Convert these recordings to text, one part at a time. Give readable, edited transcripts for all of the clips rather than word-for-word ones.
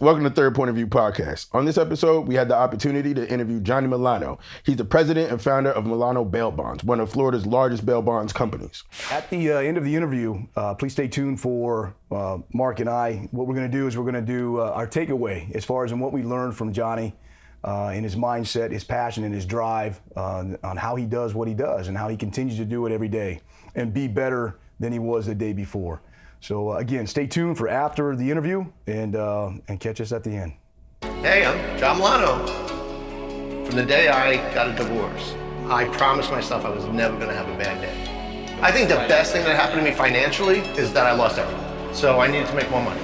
Welcome to Third Point of View Podcast. On this episode, we had the opportunity to interview Gianni Milano. He's the president and founder of Milano Bail Bonds, one of Florida's largest bail bonds companies. At the end of the interview, please stay tuned for Mark and I. What we're going to do is we're going to do our takeaway as far as in what we learned from Gianni in his mindset, his passion, and his drive on how he does what he does and how he continues to do it every day and be better than he was the day before. So again, stay tuned for after the interview and catch us at the end. Hey, I'm John Milano. From the day I got a divorce, I promised myself I was never going to have a bad day. I think the best thing that happened to me financially is that I lost everything. So I needed to make more money.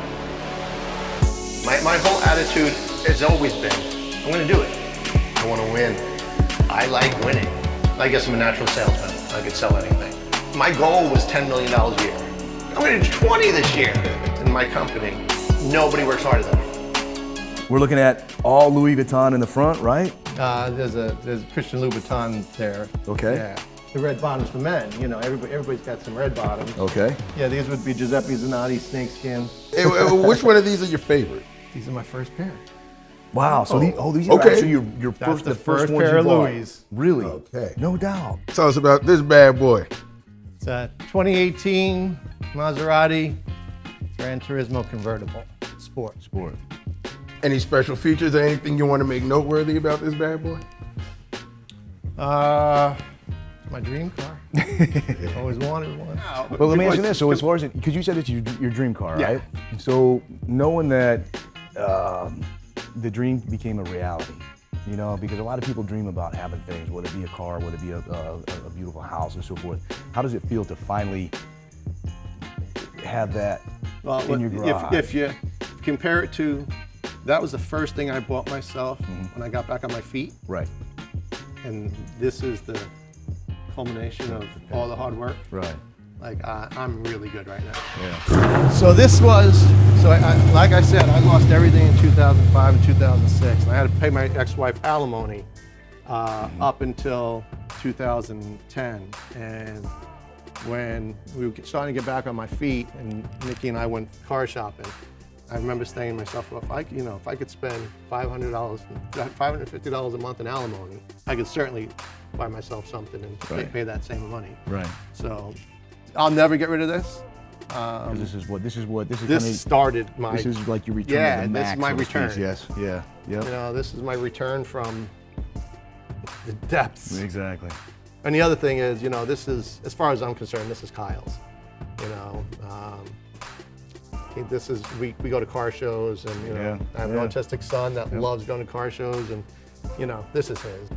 My whole attitude has always been, I'm going to do it. I want to win. I like winning. I guess I'm a natural salesman. I could sell anything. My goal was $10 million a year. I'm going to do 20 this year. In my company, nobody works harder than me. We're looking at all Louis Vuitton in the front, right? There's Christian Louboutin there. Okay. Yeah. The red bottoms for men. You know, everybody's got some red bottoms. Okay. Yeah, these would be Giuseppe Zanotti snakeskin. Which one of these are your favorite? These are my first pair. Wow. So these are Okay. actually your That's first, the first first ones pair you of bought. Louis. Really? Okay. No doubt. Tell us about this bad boy. It's a 2018 Maserati Gran Turismo convertible sport. Any special features or anything you want to make noteworthy about this bad boy? My dream car. Always wanted one. Well, let me ask you this. So as far as, because you said it's your dream car, Yeah. right? So knowing that the dream became a reality, you know, because a lot of people dream about having things, whether it be a car, whether it be a beautiful house and so forth. How does it feel to finally have that in your garage? If you compare it to, that was the first thing I bought myself when I got back on my feet. Right. And this is the culmination of all the hard work. Right. Like, I'm really good right now. Yeah. So this was, like I said, I lost everything in 2005 and 2006. And I had to pay my ex-wife alimony up until 2010. And when we were starting to get back on my feet and Nikki and I went car shopping, I remember saying to myself, well, if I could spend $550 a month in alimony, I could certainly buy myself something and pay that same money. Right. So I'll never get rid of this. This started my. This is like your return. Yeah, to the max, this is my so to speak. return. Yes. Yeah. Yep. You know, this is my return from the depths. Exactly. And the other thing is, you know, this is, as far as I'm concerned, this is Kyle's. You know, I think this is, we go to car shows and, you know, I have an autistic son that loves going to car shows and, you know, this is his.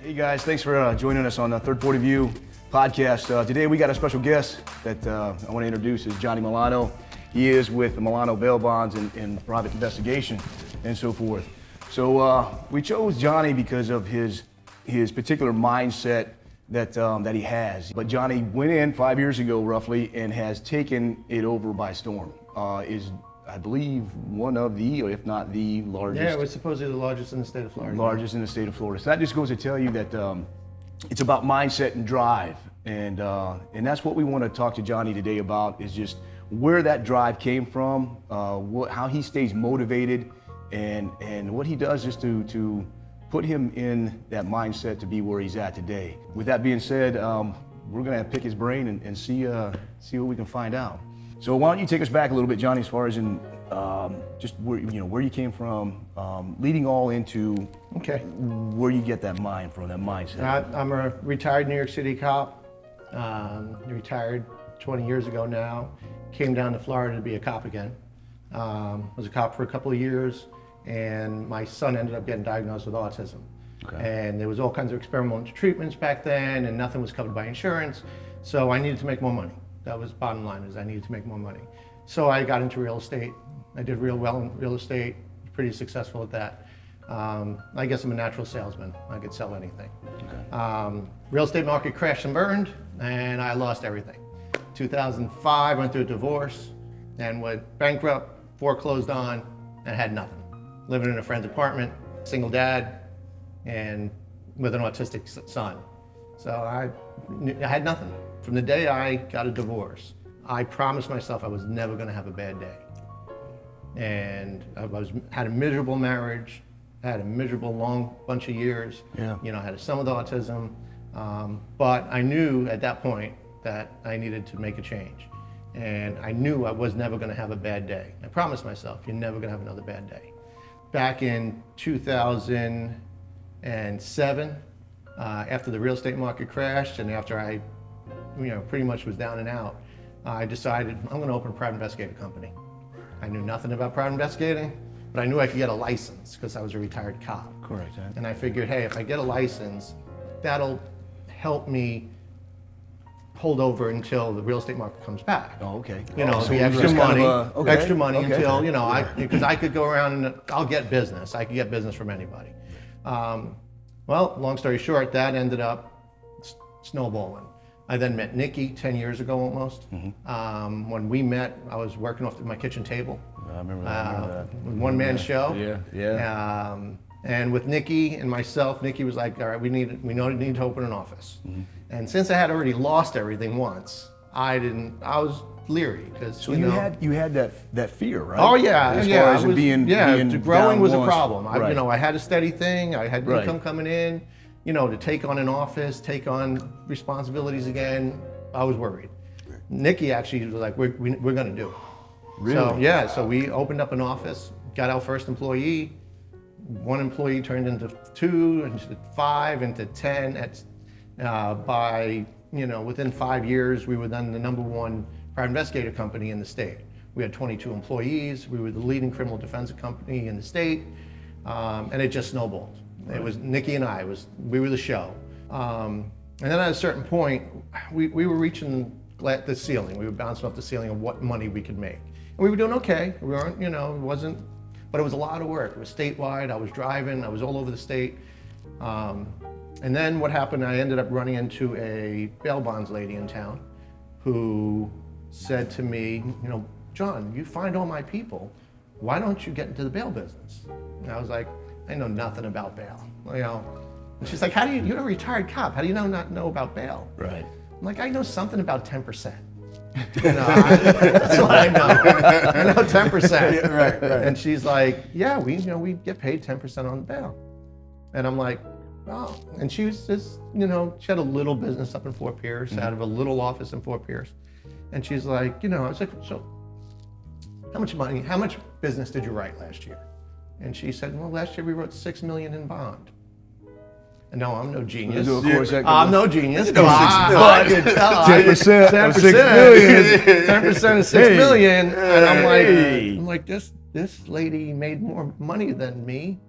Hey guys, thanks for joining us on the Third Point of View podcast. Today we got a special guest that I want to introduce is Gianni Milano. He is with the Milano Bail Bonds and private investigation and so forth. So we chose Gianni because of his particular mindset that he has. But Gianni went in 5 years ago roughly and has taken it over by storm. Is, I believe, one of the, or if not the largest. Yeah, it was supposedly the largest in the state of Florida. Largest in the state of Florida. So that just goes to tell you that it's about mindset and drive. And that's what we want to talk to Gianni today about, is just where that drive came from, how he stays motivated, and what he does just to put him in that mindset to be where he's at today. With that being said, we're gonna pick his brain and see what we can find out. So why don't you take us back a little bit, Gianni, as far as in just where you came from, leading all into where you get that mind from, that mindset. I'm a retired New York City cop. Retired 20 years ago now. Came down to Florida to be a cop again. Was a cop for a couple of years, and my son ended up getting diagnosed with autism. Okay. And there was all kinds of experimental treatments back then, and nothing was covered by insurance. So I needed to make more money. That was bottom line, is I needed to make more money. So I got into real estate. I did real well in real estate, pretty successful at that. I guess I'm a natural salesman. I could sell anything. Okay. Real estate market crashed and burned, and I lost everything. 2005, went through a divorce, and went bankrupt, foreclosed on, and had nothing. Living in a friend's apartment, single dad, and with an autistic son. So I had nothing. From the day I got a divorce, I promised myself I was never gonna have a bad day. and had a miserable marriage, had a miserable long bunch of years. Yeah. You know, I had a son with autism, but I knew at that point that I needed to make a change. And I knew I was never gonna have a bad day. I promised myself, you're never gonna have another bad day. Back in 2007, after the real estate market crashed and after I, pretty much was down and out, I decided I'm gonna open a private investigator company. I knew nothing about private investigating, but I knew I could get a license because I was a retired cop. Correct. And I figured, hey, if I get a license, that'll help me hold over until the real estate market comes back. Oh, okay. You know, So the you were extra just kind money, of extra money okay. until, because I could go around and I'll get business. I could get business from anybody. Well, long story short, that ended up snowballing. I then met Nikki 10 years ago almost. When we met, I was working off my kitchen table. I remember that. One-man show. Yeah. And with Nikki and myself, Nikki was like, all right, we need to open an office. And since I had already lost everything once, I was leery because So you had that fear, right? Oh yeah, as yeah. far as being growing down was a once. problem. Right. I had a steady thing. I had Right. income coming in. To take on an office, take on responsibilities again, I was worried. Nikki actually was like, we're going to do it. Really? So we opened up an office, got our first employee. One employee turned into 2, into 5, into 10. Within 5 years, we were then the #1 private investigator company in the state. We had 22 employees. We were the leading criminal defense company in the state, and it just snowballed. Right. It was Nikki and I. We were the show. And then at a certain point, we were reaching the ceiling. We were bouncing off the ceiling of what money we could make, and we were doing okay. We weren't, it wasn't, but it was a lot of work. It was statewide. I was driving. I was all over the state. And then what happened? I ended up running into a bail bonds lady in town, who said to me, John, you find all my people. Why don't you get into the bail business? And I was like, I know nothing about bail. And she's like, you're a retired cop. How do you not know about bail? Right. I'm like, I know something about 10%. That's what I know. I know 10%. Right. And she's like, yeah, we get paid 10% on bail. And I'm like, oh. And she was just, she had a little business up in Fort Pierce, out of a little office in Fort Pierce. And she's like, I was like, so how much business did you write last year? And she said, well, last year we wrote $6 million in bond. And no, I'm no genius. I'm no genius. But 10% of $6 million. And I'm like, this lady made more money than me.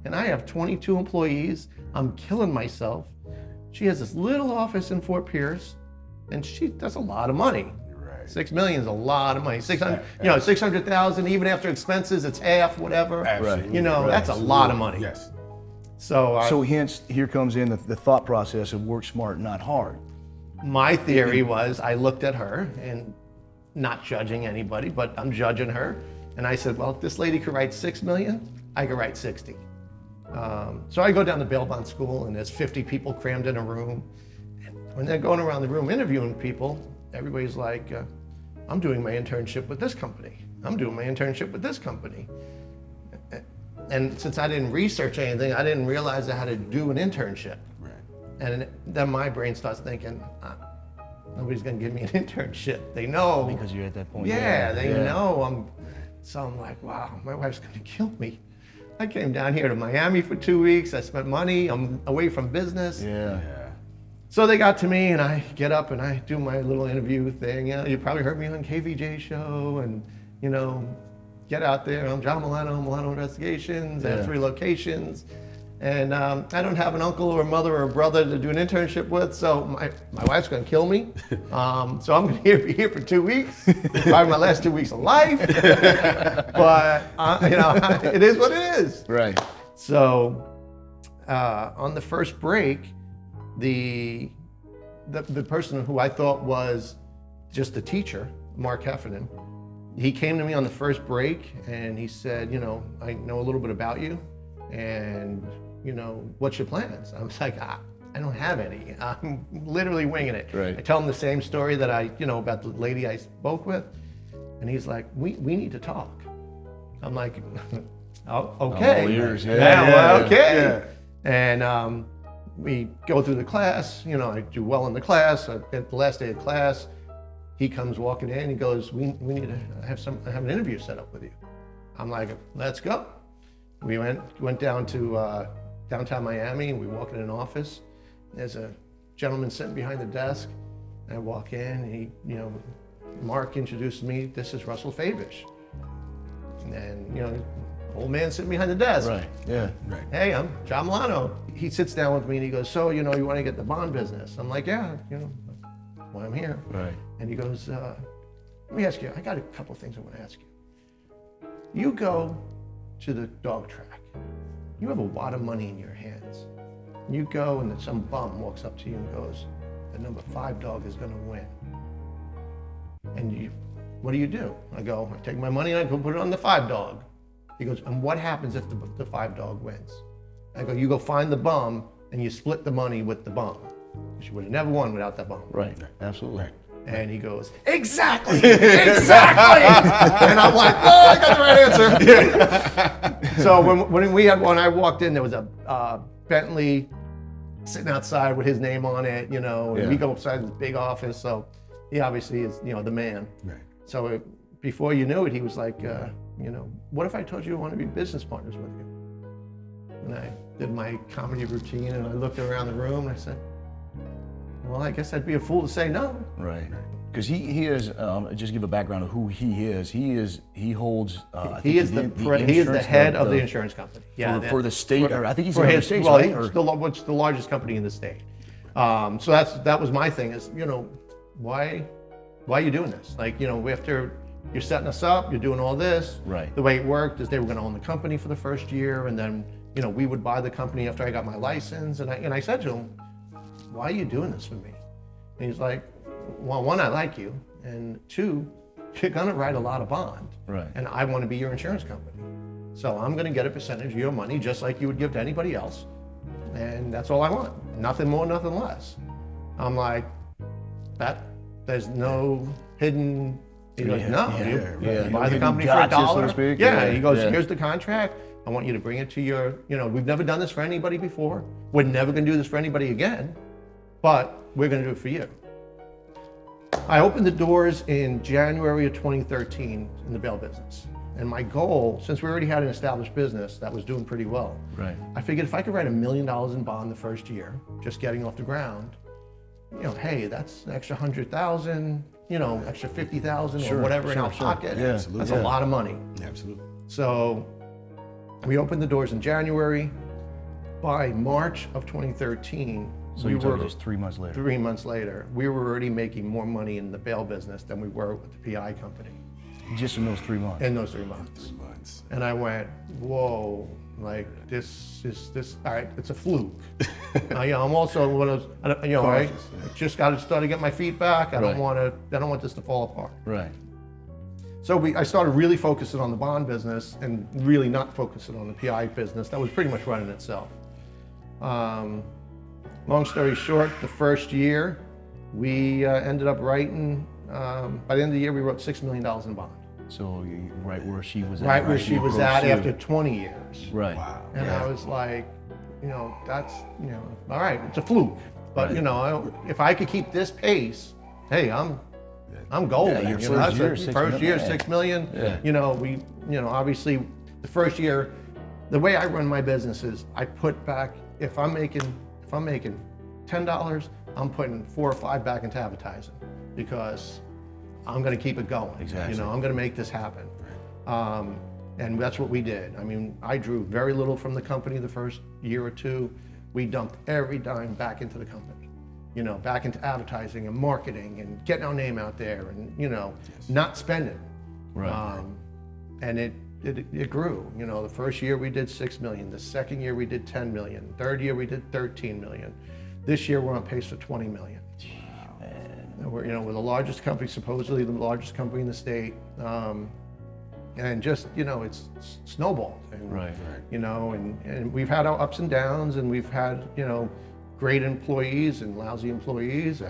And I have 22 employees. I'm killing myself. She has this little office in Fort Pierce, and that's a lot of money. Right. $6 million is a lot of money. 600,000, even after expenses, it's half, whatever. Absolutely. That's a lot of money. Yes. So hence, here comes in the thought process of work smart, not hard. My theory was I looked at her, and not judging anybody, but I'm judging her. And I said, well, if this lady could write $6 million, I could write 60. So I go down to bail bond school, and there's 50 people crammed in a room. And when they're going around the room interviewing people, everybody's like, I'm doing my internship with this company. I'm doing my internship with this company. And since I didn't research anything, I didn't realize I had to do an internship. Right. And then my brain starts thinking, nobody's gonna give me an internship. They know. Because you're at that point. They know. So I'm like, wow, my wife's gonna kill me. I came down here to Miami for 2 weeks. I spent money. I'm away from business. Yeah. So they got to me, and I get up and I do my little interview thing. You probably heard me on KVJ show, and get out there. I'm John Milano Investigations. I have 3 locations, and I don't have an uncle or a mother or a brother to do an internship with. So my wife's gonna kill me. So I'm gonna be here for 2 weeks, probably my last 2 weeks of life. But it is what it is. Right. So on the first break, the person who I thought was just a teacher, Mark Heffernan, he came to me on the first break and he said, I know a little bit about you, and what's your plans? I was like, I don't have any. I'm literally winging it. Right. I tell him the same story that about the lady I spoke with, and he's like, we need to talk. I'm like, oh, okay. all ears. Okay. And we go through the class. You know, I do well in the class. At the last day of class, he comes walking in. He goes, "We need to have an interview set up with you." I'm like, "Let's go." We went down to downtown Miami, and we walk in an office. There's a gentleman sitting behind the desk. I walk in. He, you know, Mark introduced me. This is Russell Favish. And you know, old man sitting behind the desk. Right. Yeah. Right. Hey, I'm John Milano. He sits down with me and he goes, "So, you know, you want to get the bond business?" I'm like, "Yeah, you know, that's why I'm here." Right. And he goes, "Let me ask you, I got a couple of things I want to ask you. You go to the dog track. You have a lot of money in your hands. You go and then some bum walks up to you and goes, the number 5 dog is going to win. And what do? I go, I take my money and I go put it on the 5 dog. He goes, and what happens if the 5 dog wins? I go, you go find the bum and you split the money with the bum. Because you would have never won without that bum. Right. Absolutely. And he goes, exactly. And I'm like, oh, I got the right answer. So when I walked in, there was a Bentley sitting outside with his name on it, you know, and we go upside this big office. So he obviously is, you know, the man. Right. So before you knew it, he was like, you know, what if I told you I want to be business partners with you? And I did my comedy routine and I looked around the room and I said, well, I guess I'd be a fool to say no. Right. Because he is, just give a background of who he is. He holds. He is the head of the insurance company. Yeah. For the state, or I think he's for in the his states, well, right? It's the largest company in the state. So that was my thing is, you know, why are you doing this? Like, you know, after you're setting us up, you're doing all this. Right. The way it worked is they were going to own the company for the first year, and then, you know, we would buy the company after I got my license. And I said to him, why are you doing this for me? And he's like, well, 1, I like you, and 2, you're gonna write a lot of bond, right? And I want to be your insurance company, so I'm gonna get a percentage of your money, just like you would give to anybody else, and that's all I want. Nothing more, nothing less. I'm like, there's no hidden. He goes, no, you buy the company for $1. So to yeah, he goes, here's the contract. I want you to bring it to your, you know, we've never done this for anybody before. We're never gonna do this for anybody again, but we're gonna do it for you. I opened the doors in January of 2013 in the bail business. And my goal, since we already had an established business that was doing pretty well, right? I figured if I could write $1 million in bond the first year, just getting off the ground, you know, hey, that's an extra 100,000, you know, extra 50,000 or whatever in our pocket. Yeah, that's a lot of money. Yeah, absolutely. So we opened the doors in January. By March of 2013, so you told us 3 months later. 3 months later, we were already making more money in the bail business than we were with the PI company. Just in those 3 months? In those 3 months. 3 months. And I went, whoa, like this, all right, it's a fluke. You know, I'm also one of those, you know, I just got to start to get my feet back. I don't want this to fall apart. Right. So I started really focusing on the bond business and really not focusing on the PI business. That was pretty much running itself. Long story short, the first year, we ended up writing, by the end of the year, we wrote $6 million in bond. So right where she was at. Right where she was at after 20 years. Right. Wow. And I was like, you know, that's, you know, all right, it's a fluke. But, you know, if I could keep this pace, hey, I'm golden. Yeah, you know, first year, $6 million. Yeah. You know, obviously, the first year, the way I run my business is I put back, if I'm making $10, I'm putting 4 or 5 back into advertising because I'm going to keep it going. Exactly. You know, I'm going to make this happen. And that's what we did. I mean, I drew very little from the company the first year or 2. We dumped every dime back into the company. You know, back into advertising and marketing and getting our name out there and, you know, not spending. Right. And it grew. You know, the first year we did 6 million. The second year we did 10 million. Third year we did 13 million. This year we're on pace for 20 million. We're, you know, we're the largest company, supposedly the largest company in the state. And just, you know, it's snowballed. And, right. You know, and we've had our ups and downs, and we've had, you know, great employees and lousy employees.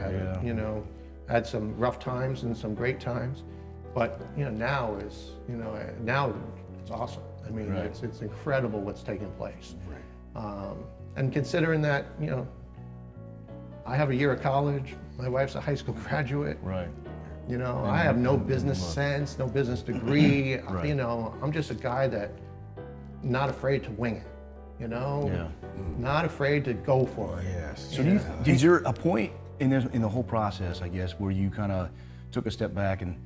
You know, had some rough times and some great times. But, you know, now it's awesome. I mean, Right. it's incredible what's taking place. Right. And considering that, I have a year of college, my wife's a high school graduate. Right. I have no business sense, no business degree. Right. I'm just a guy that not afraid to wing it. Yeah. Not afraid to go for it. Yes. So is there a point in the whole process, I guess, where you kind of took a step back and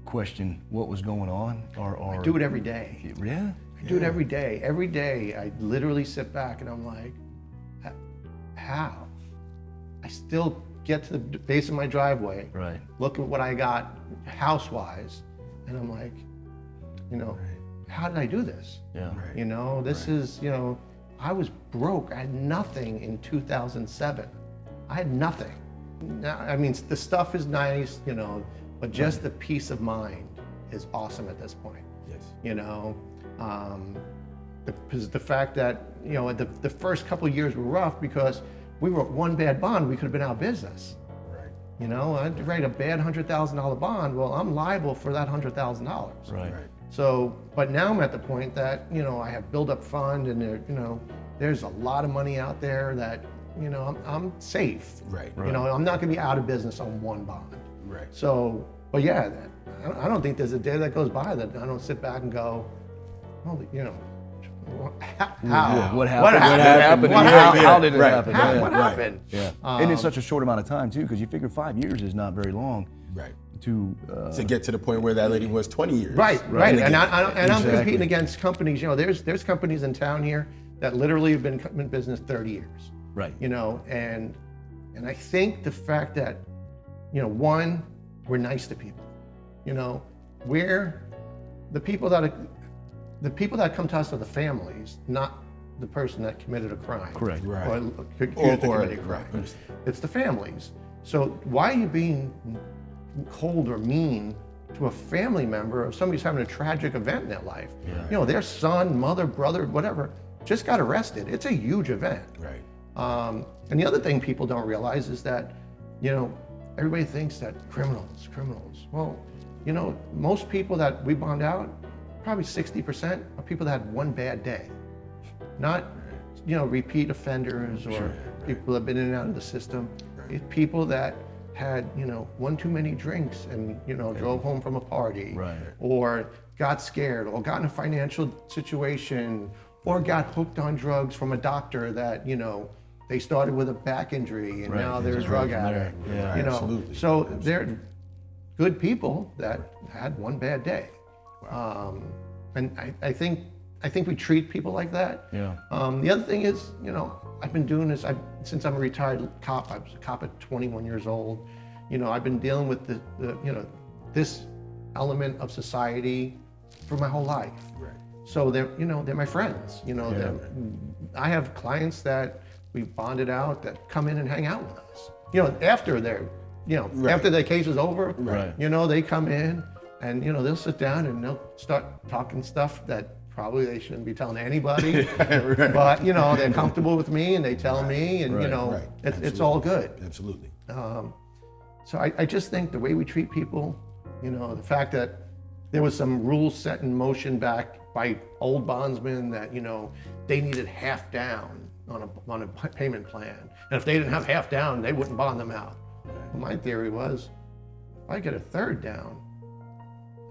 questioned what was going on, or I do it every day. Yeah. I do it every day. Every day, I literally sit back and I'm like, how? I still get to the base of my driveway, Right. look at what I got house-wise, and I'm like, how did I do this? Yeah. Right. This is, I was broke. I had nothing in 2007. I had nothing. Now, I mean, the stuff is nice, but just the peace of mind is awesome at this point. Yes. The fact that, the first couple of years were rough because we were one bad bond, we could have been out of business. Right. I'd write a bad $100,000 bond, well, I'm liable for that $100,000. Right. Right. So, but now I'm at the point that, I have built up fund and there's a lot of money out there that, I'm safe. Right. I'm not gonna be out of business on one bond. Right. So, but yeah, I don't think there's a day that goes by that I don't sit back and go, holy, how? What happened? What happened? What happened? How did it Right. happen? How- Yeah. what happened? Yeah. And in such a short amount of time too, because you figure 5 years is not very long Right. to. To get to the point where that lady was 20 years. Right. And And, again, I'm Exactly. competing against companies. There's companies in town here that literally have been in business 30 years. Right. And I think the fact that, one, we're nice to people. We're the people that come to us are the families, not the person that committed a crime. Correct. Right. Or accused of Or- committing a crime. right. It's the families. So why are you being cold or mean to a family member of somebody's having a tragic event in their life? Yeah. Their son, mother, brother, whatever, just got arrested. It's a huge event. Right. And the other thing people don't realize is that, everybody thinks that criminals. Well, most people that we bond out, probably 60% are people that had one bad day. Not, repeat offenders or people that have been in and out of the system. It's people that had, one too many drinks and, drove home from a party. Right. Or got scared or got in a financial situation or got hooked on drugs from a doctor that, they started with a back injury and Right. now they're a Just drug right from there. addict. Yeah. Absolutely. So they're good people that had one bad day. And I think we treat people like that. Yeah. The other thing is, I've been doing this since I'm a retired cop. I was a cop at 21 years old. I've been dealing with this element of society for my whole life. Right. So they're my friends. I have clients that we bonded out that come in and hang out with us. After they're, Right. after their case is over, Right. they come in and they'll sit down and they'll start talking stuff that probably they shouldn't be telling anybody. Right. But they're comfortable with me and they tell me, and Right. Right. it's all good. Absolutely. So I just think the way we treat people, the fact that there was some rules set in motion back by old bondsmen that, they needed half down on a payment plan. And if they didn't have half down, they wouldn't bond them out. Well, my theory was, if I get a third down,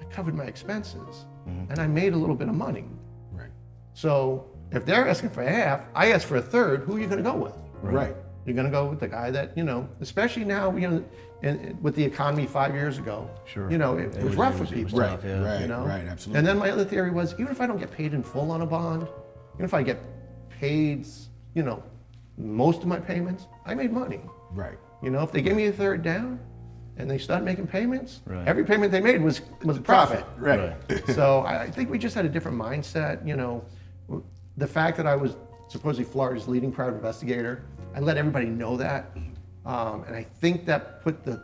I covered my expenses and I made a little bit of money. Right. So if they're asking for half, I ask for a third, who are you gonna go with? Right. You're going to go with the guy that, especially now, with the economy 5 years ago, Sure. It was rough for people. Right. tough, yeah. Right. You know? Right. Absolutely. And then my other theory was, even if I don't get paid in full on a bond, even if I get paid, most of my payments, I made money. Right. If they give me a third down and they start making payments, Right. every payment they made was a profit. Right. So I think we just had a different mindset. The fact that I was supposedly Florida's leading private investigator, I let everybody know that. And I think that put the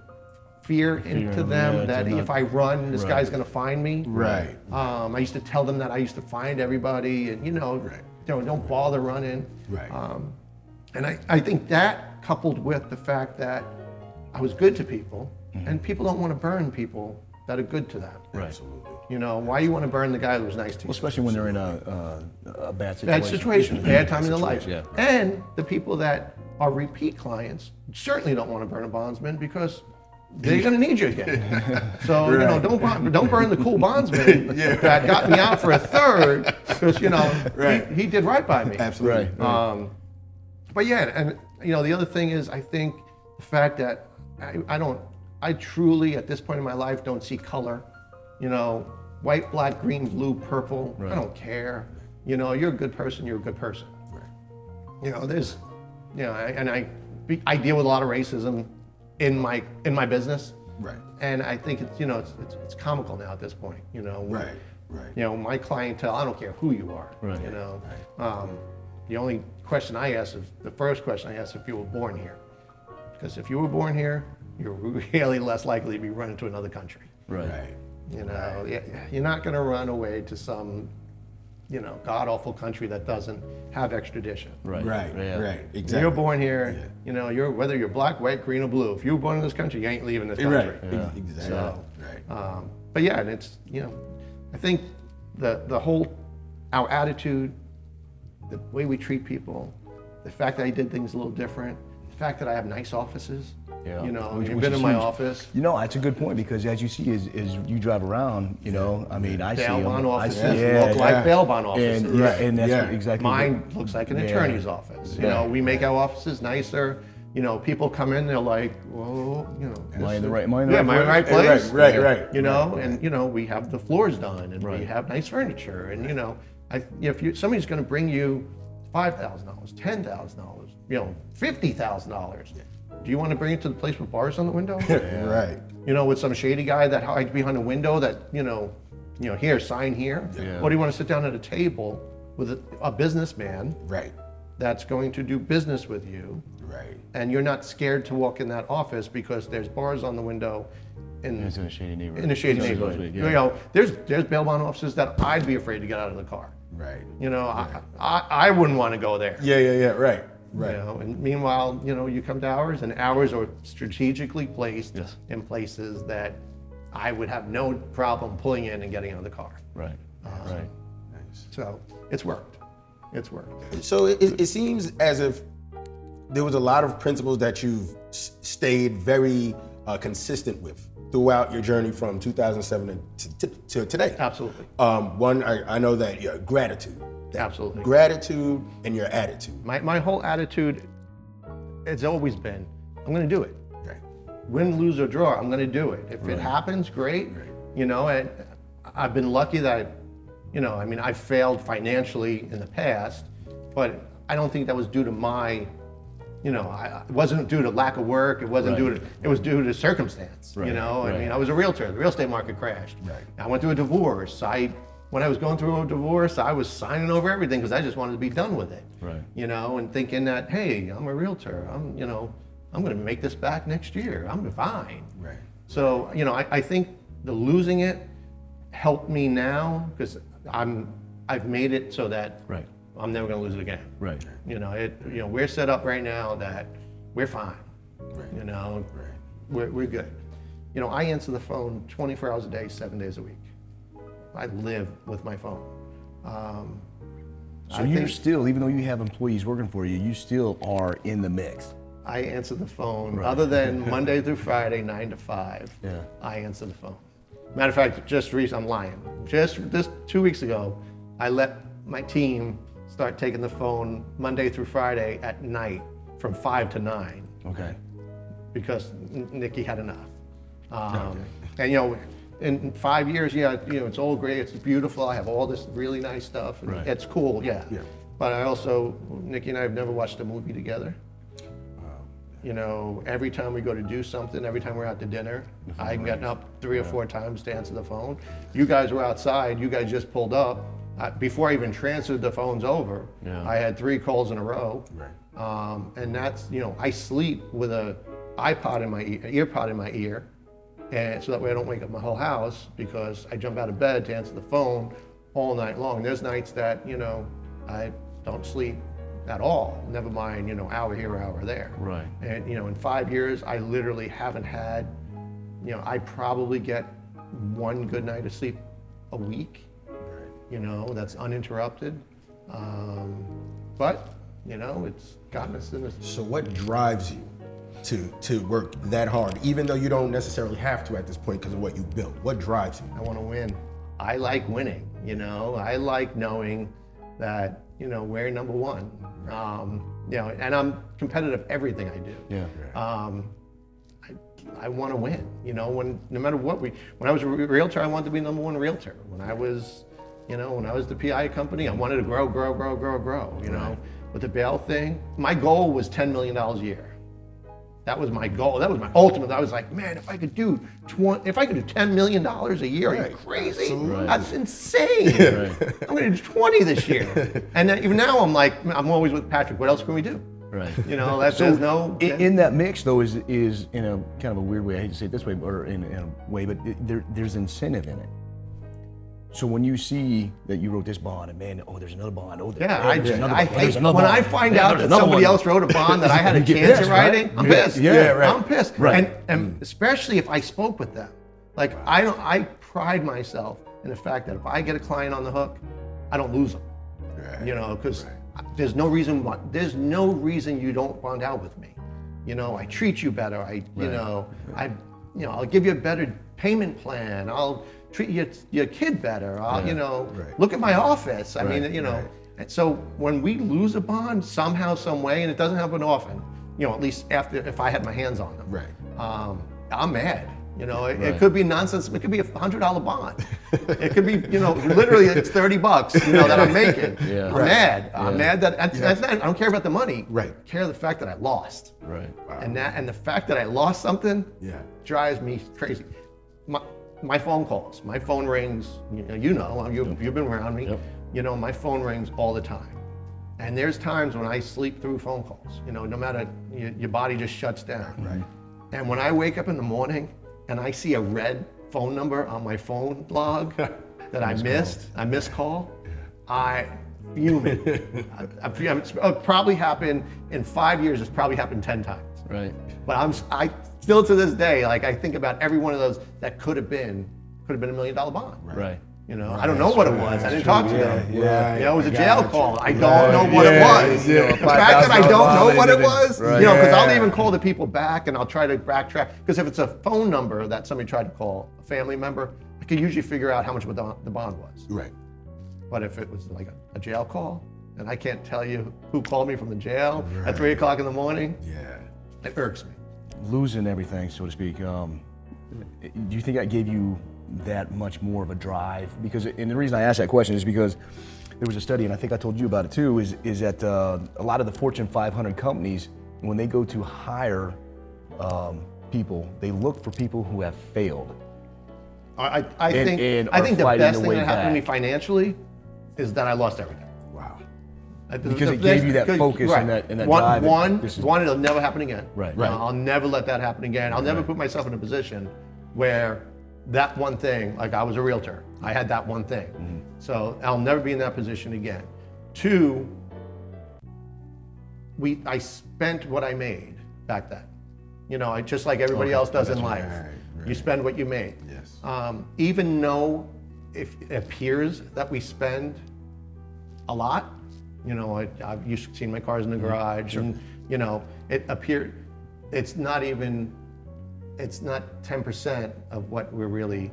fear into in them them, that to if not- I run, this Right. guy's gonna find me. Right. I used to tell them that I used to find everybody and, Right. don't bother running. Right. And I think that coupled with the fact that I was good to people, and people don't want to burn people that are good to them. Right. Absolutely. You know, why you want to burn the guy who was nice to you? Well, especially when they're in a bad situation. Bad situation, bad time in their life. Yeah. And the people that are repeat clients certainly don't want to burn a bondsman because they're going to need you again. So, you know, don't burn the cool bondsman that got me out for a third because, you know, he did right by me. Absolutely. Right. But yeah, and you know, the other thing is I think the fact that I truly at this point in my life don't see color. You know, white, black, green, blue, purple. I don't care. You know, you're a good person. You're a good person. Right. You know, there's, you know, I deal with a lot of racism in my business. Right. And I think it's, you know, it's comical now at this point. You know. Right. You know, my clientele. I don't care who you are. Right. You know. Right. The only question I ask is the first question I ask if you were born here, because if you were born here, you're really less likely to be running to another country. Right. You know, you're not going to run away to some, you know, god-awful country that doesn't have extradition. Right. Exactly. You're born here, you know, whether you're black, white, green, or blue. If you were born in this country, you ain't leaving this country. Right. Yeah. Exactly. So, but yeah, and it's, you know, I think the whole, our attitude, the way we treat people, the fact that I did things a little different, the fact that I have nice offices. Yeah. You know, you've been in my office. You know, that's a good point because as you see, as you drive around, you know, I mean, I see them. Bail bond offices look like bail bond offices. And that's exactly. Mine looks like an attorney's office. You know, we make our offices nicer. You know, people come in, they're like, well, you know, am I in the right place? Right. You know, and you know, we have the floors done, and we have nice furniture, and you know, if somebody's going to bring you $5,000, $10,000, you know, $50,000. Do you want to bring it to the place with bars on the window? Right. You know, with some shady guy that hides behind a window that, you know, here, sign here. Yeah. Or do you want to sit down at a table with a businessman that's going to do business with you? Right. And you're not scared to walk in that office because there's bars on the window it's in a shady neighborhood. In a shady neighborhood. You know, there's bail bond offices that I'd be afraid to get out of the car. Right. You know, I wouldn't want to go there. Yeah. Right. You know, and meanwhile, you know, you come to ours, and ours are strategically placed in places that I would have no problem pulling in and getting out of the car. Right. Nice. So it's worked. It's worked. So it seems as if there was a lot of principles that you've stayed very consistent with throughout your journey from 2007 to today. Absolutely. One, I know that gratitude. Absolutely. Gratitude and your attitude. My whole attitude, it's always been, I'm going to do it. Right. Win, lose, or draw, I'm going to do it. If it happens, great. Right. You know, and I've been lucky that, you know, I mean, I failed financially in the past, but I don't think that was due to my, you know, it wasn't due to lack of work. It wasn't due to, it was due to circumstance. Right. You know, I mean, I was a realtor. The real estate market crashed. Right. I went through a divorce. When I was going through a divorce, I was signing over everything because I just wanted to be done with it. Right. You know, and thinking that, hey, I'm a realtor. I'm going to make this back next year. I'm fine. Right. So, you know, I think the losing it helped me now because I've made it so that I'm never going to lose it again. Right. You know, we're set up right now that we're fine. Right. You know, we're good. You know, I answer the phone 24 hours a day, 7 days a week. I live with my phone. So you're still, even though you have employees working for you, you still are in the mix. I answer the phone, other than Monday through Friday, 9 to 5. Yeah. I answer the phone. Matter of fact, I'm lying. Just this 2 weeks ago, I let my team start taking the phone Monday through Friday at night from 5 to 9. Okay. Because Nikki had enough. And you know, in 5 years, you know, it's all great, it's beautiful, I have all this really nice stuff, and it's cool, yeah. But I also, Nikki and I have never watched a movie together. You know, every time we go to do something, every time we're out to dinner, I'm getting up 3 or 4 times to answer the phone. You guys were outside, you guys just pulled up. Before I even transferred the phones over, I had 3 calls in a row. Right. And that's, you know, I sleep with a iPod in my earpod in my ear, and so that way I don't wake up my whole house because I jump out of bed to answer the phone all night long. There's nights that, you know, I don't sleep at all, never mind, you know, hour here, hour there. Right. And, you know, in 5 years, I literally haven't had, you know, I probably get 1 good night of sleep a week, you know, that's uninterrupted. But, you know, it's gotten us in this. So what drives you to work that hard, even though you don't necessarily have to at this point because of what you built? What drives you? I want to win. I like winning, you know. I like knowing that, you know, we're number one. You know, and I'm competitive everything I do. Yeah. I want to win, you know, no matter what when I was a realtor, I wanted to be number one realtor. When I was, you know, when I was the PI company, I wanted to grow, you know. With the bail thing, my goal was $10 million a year. That was my goal. That was my ultimate. I was like, man, if I could do $10 million a year, are you crazy? Absolutely. That's insane. I'm going to do 20 this year. And then, even now, I'm like, I'm always with Patrick. What else can we do? Right. You know, there's no. In that mix, though, is in a kind of a weird way. I hate to say it this way, or in a way, but there's incentive in it. So when you see that you wrote this bond, and man, oh, there's another bond. Oh, I hate when I find out that somebody else wrote a bond that I had a chance at writing. I'm pissed. I'm pissed. Right. And especially if I spoke with them, like I pride myself in the fact that if I get a client on the hook, I don't lose them. Right. You know, because there's no reason you don't bond out with me. You know, I treat you better. I'll give you a better payment plan. I'll treat your kid better. You know, look at my office. I mean, you know. And so when we lose a bond somehow, some way, and it doesn't happen often, you know, at least if I had my hands on them, I'm mad. You know, it could be nonsense. It could be $100 bond. It could be, you know, literally it's $30, you know, that I'm making. I'm mad. I'm mad that I don't care about the money. I care the fact that I lost. Wow. And the fact that I lost something drives me crazy. My phone calls, my phone rings. You've been around me. You know, my phone rings all the time. And there's times when I sleep through phone calls. You know, no matter, your body just shuts down. And when I wake up in the morning and I see a red phone number on my phone log that I missed call, I fuming. It'll probably happen in 5 years. It's probably happened 10 times. But I still to this day, like I think about every one of those that could have been $1 million bond. You know, I don't know what it was. I didn't talk to them. You know, it was a jail call. I don't know what it was. You know, the fact that I don't know what it was, you know, because I'll even call the people back and I'll try to backtrack. Because if it's a phone number that somebody tried to call, a family member, I can usually figure out how much the bond was. But if it was like a jail call, and I can't tell you who called me from the jail at 3 o'clock in the morning, it irks me. Losing everything, so to speak. Do you think that gave you that much more of a drive? Because, and the reason I asked that question is because there was a study, and I think I told you about it too, is that a lot of the Fortune 500 companies, when they go to hire people, they look for people who have failed. I think the best thing that happened to me financially is that I lost everything. Because it gave you that focus and that drive. One, it'll never happen again. I'll never let that happen again. I'll never put myself in a position where that one thing, like I was a realtor, I had that one thing. So I'll never be in that position again. Two, I spent what I made back then. You know, just like everybody else does in life. You spend what you made. Even though if it appears that we spend a lot, you know, you've seen my cars in the garage, and you know, it's not 10% of what we're really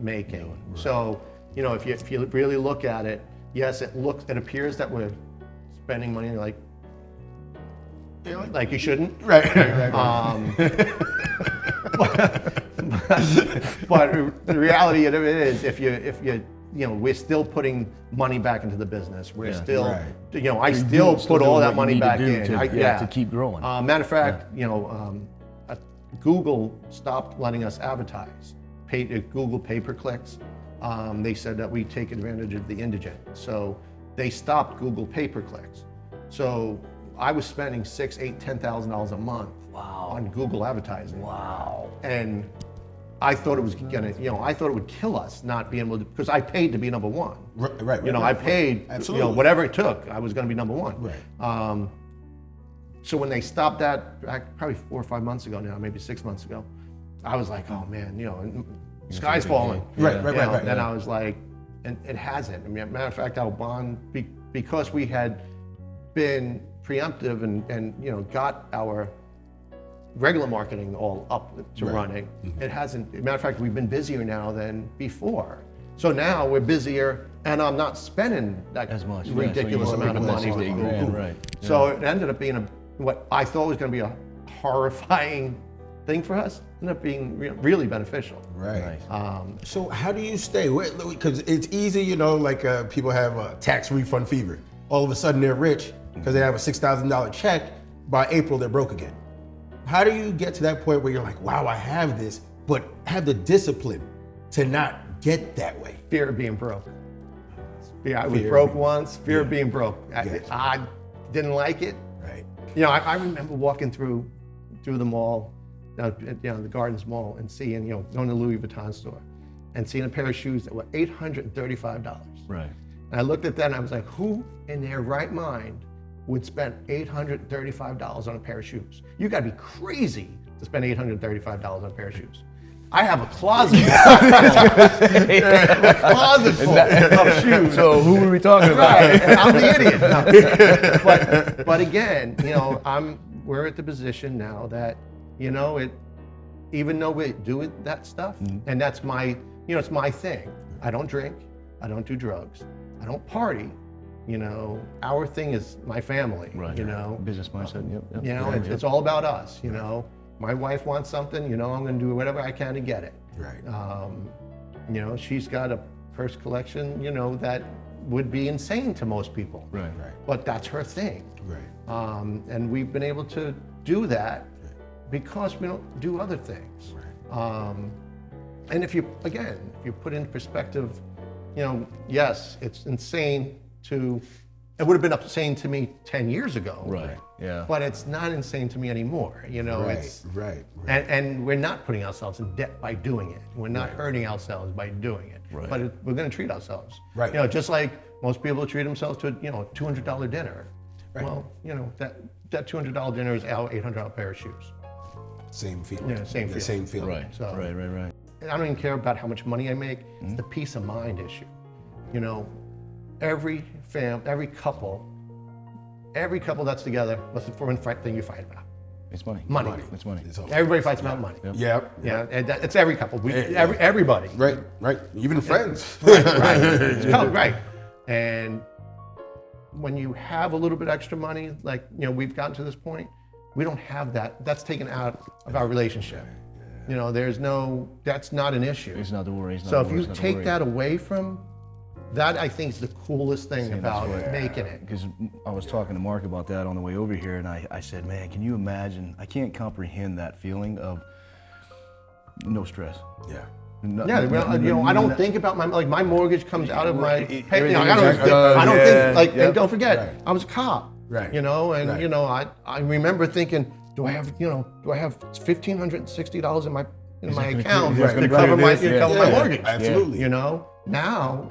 making. So, you know, if you really look at it, yes, it appears that we're spending money like you shouldn't. But the reality of it is, if you know, we're still putting money back into the business. We're still, you know, I still put all that money back in. To keep growing. Matter of fact, you know, Google stopped letting us advertise. Google pay-per-clicks. They said that we take advantage of the indigent. So they stopped Google pay-per-clicks. So I was spending $6,000, $8,000, $10,000 a month on Google advertising. And I thought it was I thought it would kill us not being able to, because I paid to be number one. You know, I paid, you know, whatever it took, I was going to be number one. So when they stopped that, probably 4 or 5 months ago now, maybe 6 months ago, I was like, oh man, you know, sky's falling. Right, You right, know, right. Then I was like, and it hasn't. I mean, matter of fact, our bond, because we had been preemptive and got our regular marketing all up to running, it hasn't. Matter of fact, we've been busier now than before. So now we're busier, and I'm not spending that As much, ridiculous amount of money. $60 grand, right? So it ended up being what I thought was going to be a horrifying thing for us, ended up being really beneficial. Right. Nice. So how do you stay? Because it's easy, like people have a tax refund fever. All of a sudden they're rich because they have a $6,000 check. By April, they're broke again. How do you get to that point where you're like, wow, I have this, but have the discipline to not get that way? Fear of being broke. Yeah, I was broke once. Fear of being broke. I didn't like it. Right. I remember walking through the mall, the Gardens Mall, and seeing, going to the Louis Vuitton store, and seeing a pair of shoes that were $835. Right. And I looked at that and I was like, who in their right mind would spend $835 on a pair of shoes? You gotta be crazy to spend $835 on a pair of shoes. I have a closet full of shoes. So who were we talking about? Right, and I'm the idiot. No. But again, we're at the position now that, even though we do that stuff, and that's my, it's my thing. I don't drink, I don't do drugs, I don't party. Our thing is my family. Right. Business mindset. Yep. It's all about us. My wife wants something. I'm going to do whatever I can to get it. Right. She's got a purse collection. That would be insane to most people. Right. But that's her thing. Right. And we've been able to do that because we don't do other things. Right. And if you put in perspective, yes, it's insane it would have been insane to me 10 years ago. Right. Yeah. But it's not insane to me anymore. Right. And we're not putting ourselves in debt by doing it. We're not hurting ourselves by doing it. Right. But we're going to treat ourselves. Right. Just like most people treat themselves to a $200 dinner. Right. Well, that $200 dinner is our $800 pair of shoes. Same feeling. Yeah, same feeling. Same feeling. Right. So- Right. And I don't even care about how much money I make. It's the peace of mind issue. Every couple that's together, what's the first thing you fight about? It's money. Money. It's money. It's all- Everybody fights about money. Yeah. And it's every couple. Everybody. Right. Even friends. Right. And when you have a little bit extra money, like we've gotten to this point, we don't have that. That's taken out of our relationship. That's not an issue. It's not the worry. So if you take that away from that, I think is the coolest thing about making it. Because I was talking to Mark about that on the way over here, and I said, man, can you imagine? I can't comprehend that feeling of no stress. Yeah. I don't think about my mortgage comes out of my. Everything I don't think and don't forget, I was a cop. Right. I remember thinking, do I have $1,560 in my account to cover my mortgage? Absolutely. Now,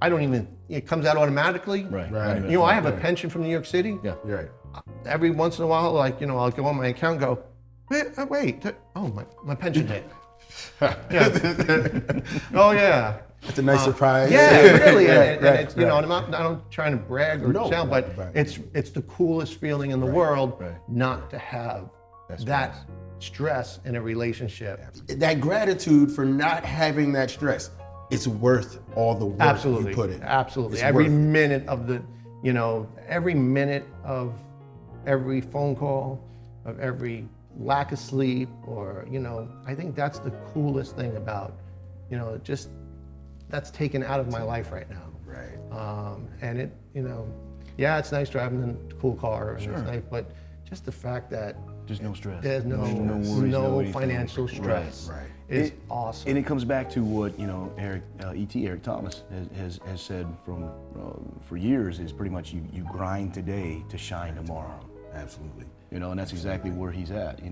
I don't even. It comes out automatically. Right. I have a pension from New York City. Yeah. You're right. Every once in a while, I'll go on my account and go, wait, my pension hit. Oh yeah. It's a nice surprise. Yeah, really. And it's, right. I'm not trying to brag or sound, but it's the coolest feeling in the world not to have that stress in a relationship. That gratitude for not having that stress, it's worth all the work you put in. Absolutely. It's Every worth it. minute of every minute of every phone call, of every lack of sleep, or, I think that's the coolest thing about, just that's taken out of my life right now. Right. And it, it's nice driving a cool car, and it's nice, but just the fact that There's no stress. there's no worries, financial stress Right. is awesome. And it comes back to what Eric Thomas has said for years is pretty much you grind today to shine tomorrow. Absolutely. And that's exactly where he's at. He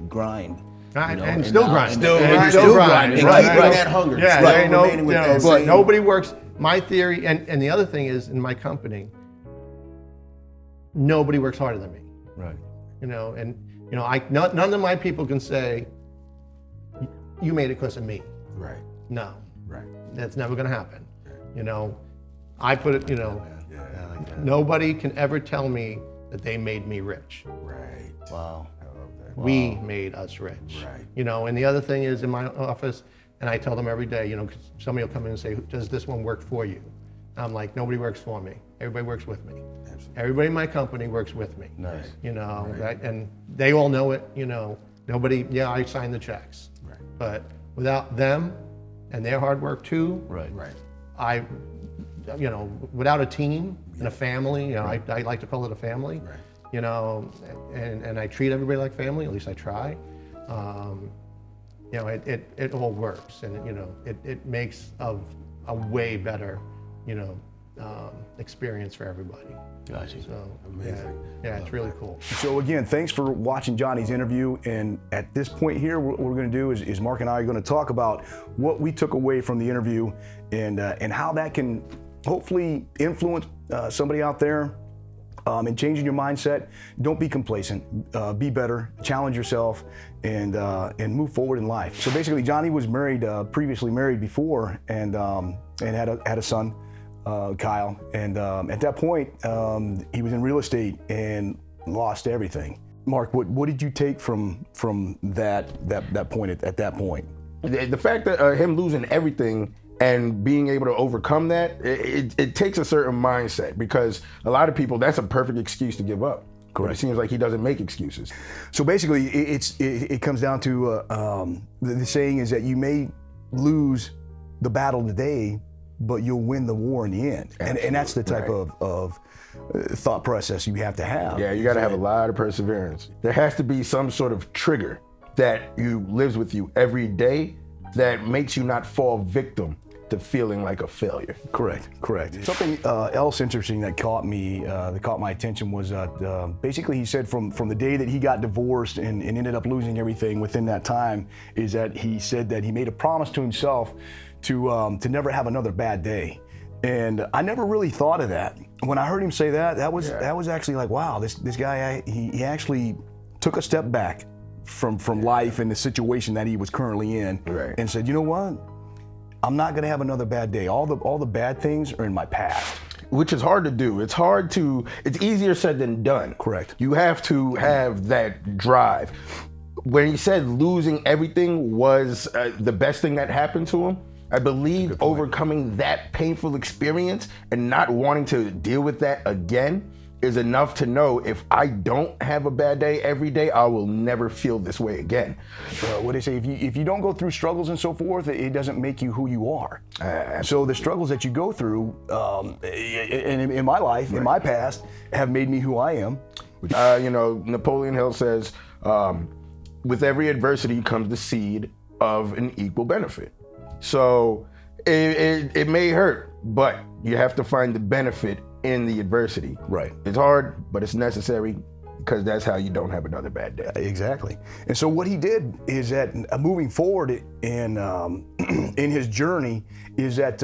grind. And still grind. Still grind. And Right. keeping that hunger. Yeah, Still there ain't no, remaining with that but same- nobody works. My theory, and the other thing is, in my company, nobody works harder than me. Right. None of my people can say, you made it because of me. Right. No, Right. that's never going to happen. You know, I put it, you know, Yeah, I like that. nobody can ever tell me that they made me rich. Right. Wow. I love that. We made us rich. Right. You know, and the other thing is in my office, and I tell them every day, you know, 'cause somebody will come in and say, does this one work for you? I'm like, nobody works for me. Everybody works with me. Absolutely. Everybody in my company works with me. Nice. You know, and they all know it, you know. Nobody, yeah, I sign the checks. Right. But without them and their hard work too, Right. Right. you know, without a team and a family, you know, I like to call it a family, Right. you know, and I treat everybody like family, at least I try. You know, it all works, and you know, it makes a way better, you know, experience for everybody. Gotcha. So Amazing. yeah, it's really cool. So again, thanks for watching Johnny's interview. And at this point here, what we're going to do is Mark and I are going to talk about what we took away from the interview and how that can hopefully influence somebody out there in changing your mindset. Don't be complacent. Be better. Challenge yourself and move forward in life. So basically, Johnny was married, previously married before, and had a son. Kyle, and at that point, he was in real estate and lost everything. Mark, what did you take from that point at that point? The fact that him losing everything and being able to overcome that, it takes a certain mindset, because a lot of people, that's a perfect excuse to give up. Correct. It seems like he doesn't make excuses. So basically, it comes down to the saying is that you may lose the battle today, but you'll win the war in the end. And that's the type of thought process you have to have. Yeah, you got to have a lot of perseverance. There has to be some sort of trigger that lives with you every day that makes you not fall victim to feeling like a failure. Correct. Something else interesting that caught my attention was basically he said from the day that he got divorced and ended up losing everything within that time, is that he said that he made a promise to himself to never have another bad day. And I never really thought of that. When I heard him say that was actually like, wow, this guy, he actually took a step back from life and the situation that he was currently in, right, and said, you know what? I'm not gonna have another bad day. All the bad things are in my past. Which is hard to do. It's easier said than done. Correct. You have to have that drive. When he said losing everything was the best thing that happened to him, I believe overcoming that painful experience and not wanting to deal with that again is enough to know, if I don't have a bad day every day, I will never feel this way again. What they say, if you don't go through struggles and so forth, it doesn't make you who you are. So the struggles that you go through in my life, in my past, have made me who I am. You know, Napoleon Hill says, with every adversity comes the seed of an equal benefit. So it may hurt, but you have to find the benefit in the adversity. Right. It's hard, but it's necessary, because that's how you don't have another bad day. Exactly. And so what he did is that moving forward in his journey is that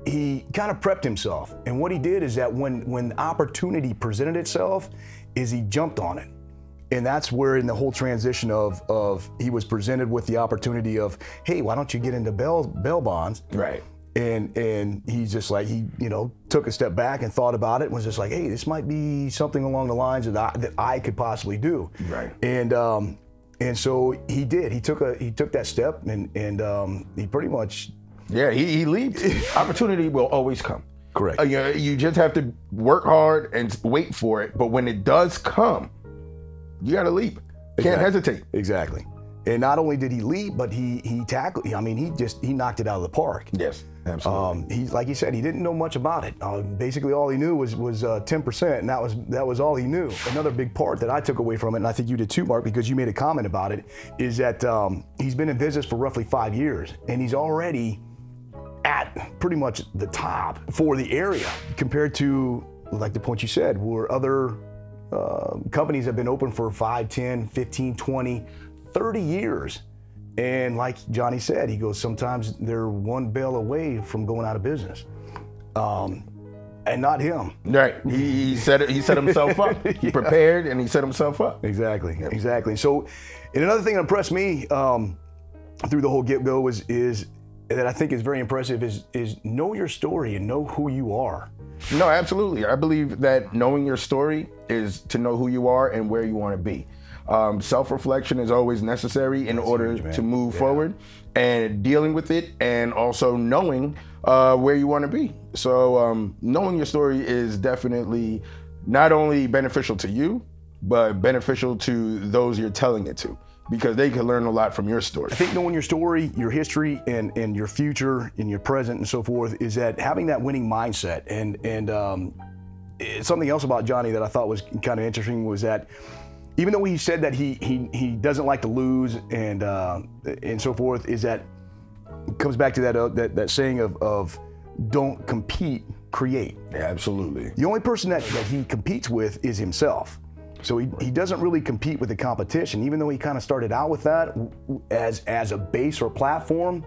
he kind of prepped himself. And what he did is that when opportunity presented itself, is he jumped on it. And that's where in the whole transition of he was presented with the opportunity of, hey, why don't you get into bail bonds? Right. And he's just like, he took a step back and thought about it and was just like, hey, this might be something along the lines that I could possibly do. Right. And so he did. He took that step and he pretty much. Yeah, he leaped. Opportunity will always come. Correct. You just have to work hard and wait for it. But when it does come, you got to leap. Can't hesitate. Exactly. And not only did he leap, but he tackled. I mean, he knocked it out of the park. Yes, absolutely. He, like you said, he didn't know much about it. Basically, all he knew was 10%, and that was all he knew. Another big part that I took away from it, and I think you did too, Mark, because you made a comment about it, is that he's been in business for roughly 5 years, and he's already at pretty much the top for the area compared to, like the point you said, where other companies have been open for 5, 10, 15, 20, 30 years. And like Johnny said, he goes, sometimes they're one bail away from going out of business. And not him. Right. He set himself up. He prepared and he set himself up. Exactly. So, and another thing that impressed me through the whole get-go is that I think is very impressive is know your story and know who you are. No, absolutely. I believe that knowing your story is to know who you are and where you want to be. Self-reflection is always necessary in order to move forward, and dealing with it, and also knowing where you want to be. So knowing your story is definitely not only beneficial to you, but beneficial to those you're telling it to, because they can learn a lot from your story. I think knowing your story, your history, and your future, and your present, and so forth, is that having that winning mindset. And something else about Gianni that I thought was kind of interesting was that even though he said that he doesn't like to lose and so forth, is that it comes back to that saying of don't compete, create. Yeah, absolutely. The only person that he competes with is himself. So he doesn't really compete with the competition, even though he kind of started out with that as a base or platform,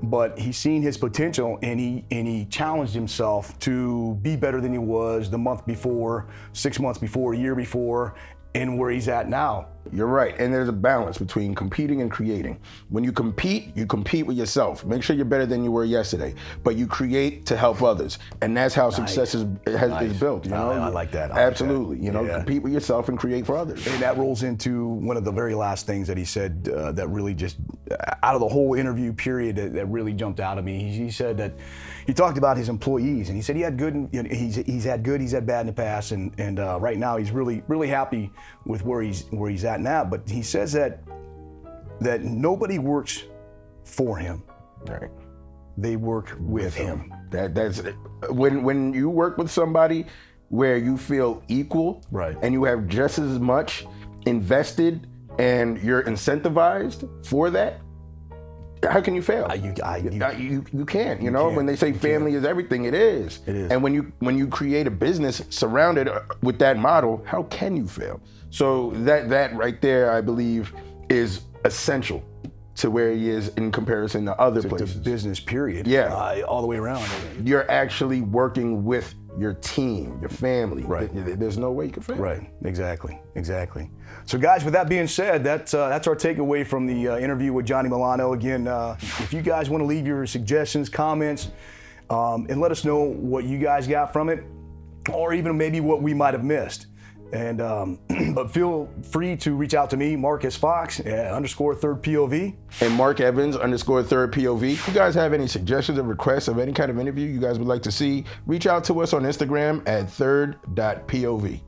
but he's seen his potential and he challenged himself to be better than he was the month before, 6 months before, a year before, and where he's at now. You're right, and there's a balance between competing and creating. When you compete with yourself. Make sure you're better than you were yesterday, but you create to help others, and that's how success is built. You know, I like that. Absolutely. You know, compete with yourself and create for others. And that rolls into one of the very last things that he said that really just, out of the whole interview period, that really jumped out at me. He said that he talked about his employees, and he said he had good, he's had good, he's had bad in the past, and right now he's really happy with where he's at now. But he says that nobody works for him. Right. They work with him. That's when you work with somebody where you feel equal, right, and you have just as much invested and you're incentivized for that. How can you fail? You can't. You know, when they say family is everything, it is. It is. And when you create a business surrounded with that model, how can you fail? So that right there, I believe, is essential to where he is in comparison to other places. To business, period. Yeah, all the way around. You're actually working with your team, your family. Right. There's no way you can fail. Right. Exactly. So, guys, with that being said, that's our takeaway from the interview with Gianni Milano. Again, if you guys want to leave your suggestions, comments, and let us know what you guys got from it, or even maybe what we might have missed. And but feel free to reach out to me, Marcus Fox _3rd POV, and Mark Evans _3rd POV. If you guys have any suggestions or requests of any kind of interview you guys would like to see, reach out to us on Instagram at 3rd.POV.